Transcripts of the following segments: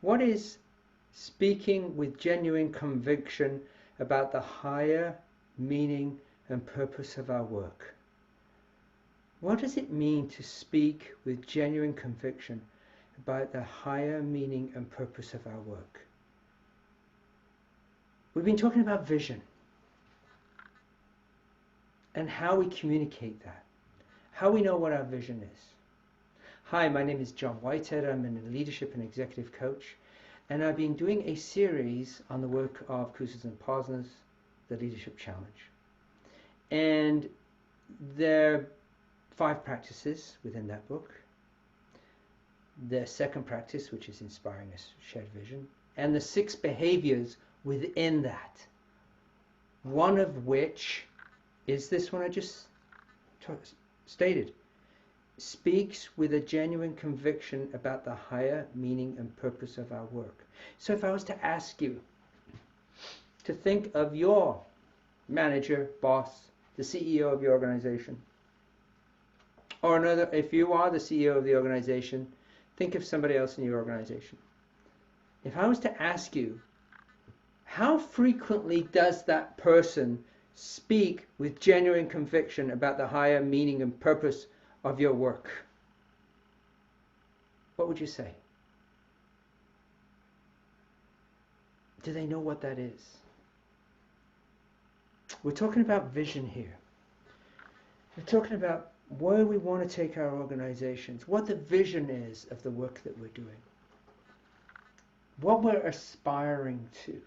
What is speaking with genuine conviction about the higher meaning and purpose of our work? What does it mean to speak with genuine conviction about the higher meaning and purpose of our work? We've been talking about vision and how we communicate that, how we know what our vision is. Hi, my name is John Whitehead. I'm a leadership and executive coach, and I've been doing a series on the work of Kouzes and Posner's The Leadership Challenge. And there are 5 practices within that book. The second practice, which is inspiring a shared vision, and the 6 behaviors within that. One of which is this one I just stated. Speaks with a genuine conviction about the higher meaning and purpose of our work. So if I was to ask you to think of your manager, boss, the CEO of your organization, or another, if you are the CEO of the organization, think of somebody else in your organization. If I was to ask you, how frequently does that person speak with genuine conviction about the higher meaning and purpose of your work? What would you say? Do they know what that is? We're talking about vision here. We're talking about where we want to take our organizations, what the vision is of the work that we're doing, what we're aspiring to.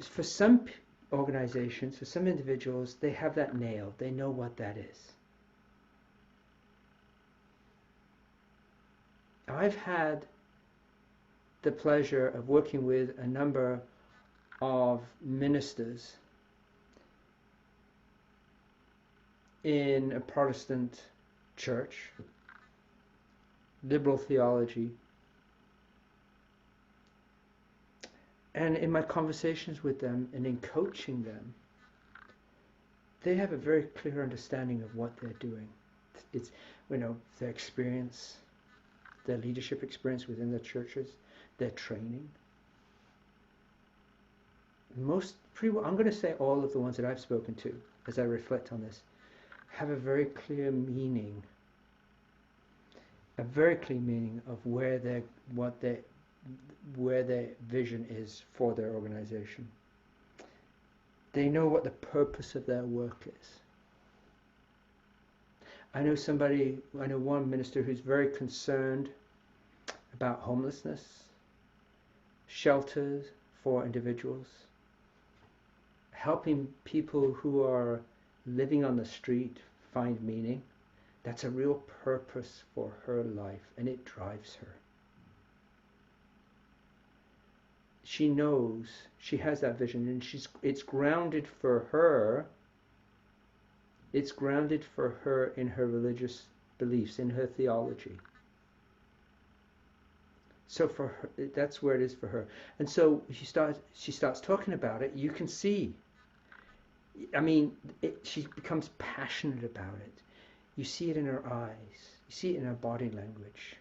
For some organizations, for some individuals, they have that nailed. They know what that is. I've had the pleasure of working with a number of ministers in a Protestant church, liberal theology, and in my conversations with them and in coaching them, they have a very clear understanding of what they're doing. It's, their experience, their leadership experience within their churches, their training. I'm going to say all of the ones that I've spoken to, as I reflect on this, have a very clear meaning, of where their vision is for their organization. They know what the purpose of their work is. I know one minister who's very concerned about homelessness, shelters for individuals, helping people who are living on the street find meaning. That's a real purpose for her life, and it drives her. She knows, she has that vision, and it's grounded for her. It's grounded for her in her religious beliefs, in her theology. So for her, that's where it is for her. And so she starts talking about it. You can see. She becomes passionate about it. You see it in her eyes. You see it in her body language.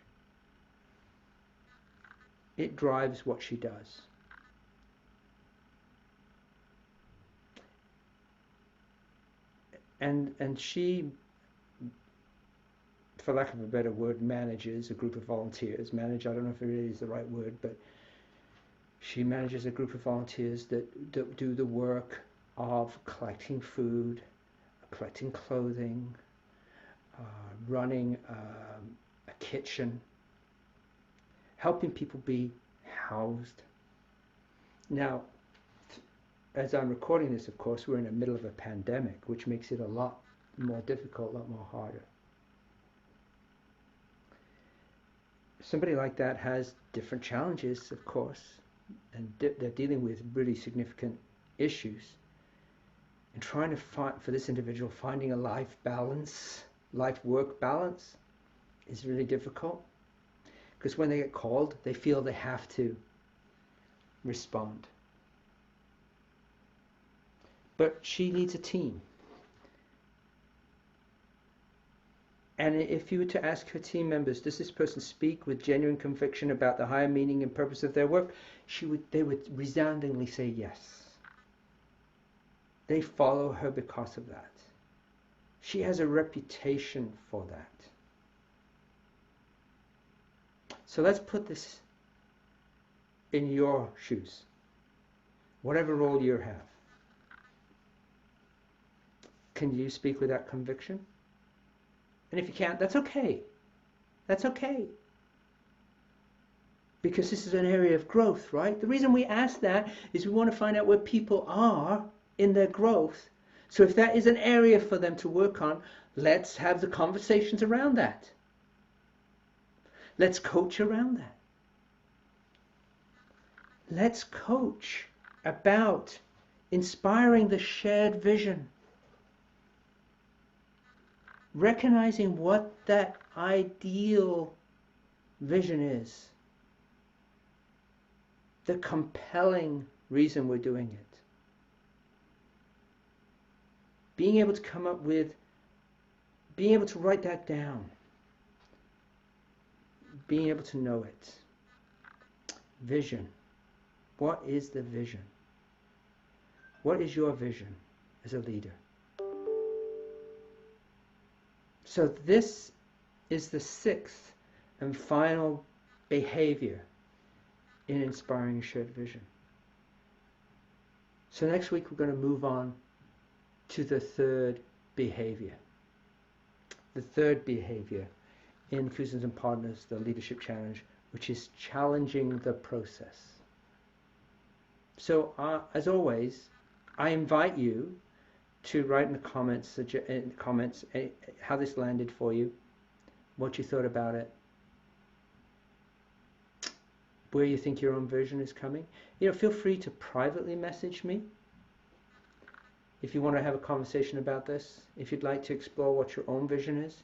It drives what she does. And she, for lack of a better word, manages a group of volunteers. Manage, I don't know if it really is the right word, but she manages a group of volunteers that do the work of collecting food, collecting clothing, running a kitchen, helping people be housed. Now, as I'm recording this, of course, we're in the middle of a pandemic, which makes it a lot more difficult, a lot more harder. Somebody like that has different challenges, of course, and they're dealing with really significant issues. And trying to find, for this individual, finding a life-work balance is really difficult. Because when they get called, they feel they have to respond. But she needs a team. And if you were to ask her team members, does this person speak with genuine conviction about the higher meaning and purpose of their work? They would resoundingly say yes. They follow her because of that. She has a reputation for that. So let's put this in your shoes, whatever role you have. Can you speak with that conviction? And if you can't, that's okay. That's okay. Because this is an area of growth, right? The reason we ask that is we want to find out where people are in their growth. So if that is an area for them to work on, let's have the conversations around that. Let's coach around that. Let's coach about inspiring the shared vision. Recognizing what that ideal vision is. The compelling reason we're doing it. Being able to come up with, being able to write that down. Being able to know it. Vision. What is the vision? What is your vision as a leader? So this is the sixth and final behavior in inspiring shared vision. So next week we're going to move on to the third behavior. The third behavior in Kouzes and Posner, the leadership challenge, which is challenging the process. So as always, I invite you to write in the comments, how this landed for you, what you thought about it, where you think your own version is coming. Feel free to privately message me if you want to have a conversation about this, if you'd like to explore what your own vision is.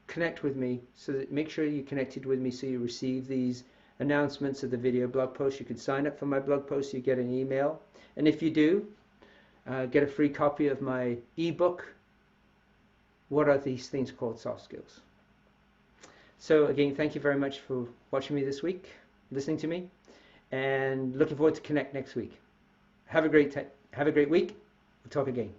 Connect with me, so that make sure you're connected with me so you receive these announcements of the video blog post. You can sign up for my blog post, you get an email, and if you do, get a free copy of my ebook, What Are These Things Called Soft Skills? So again, thank you very much for watching me this week, listening to me, and looking forward to connect next week. Have a great week. We'll talk again.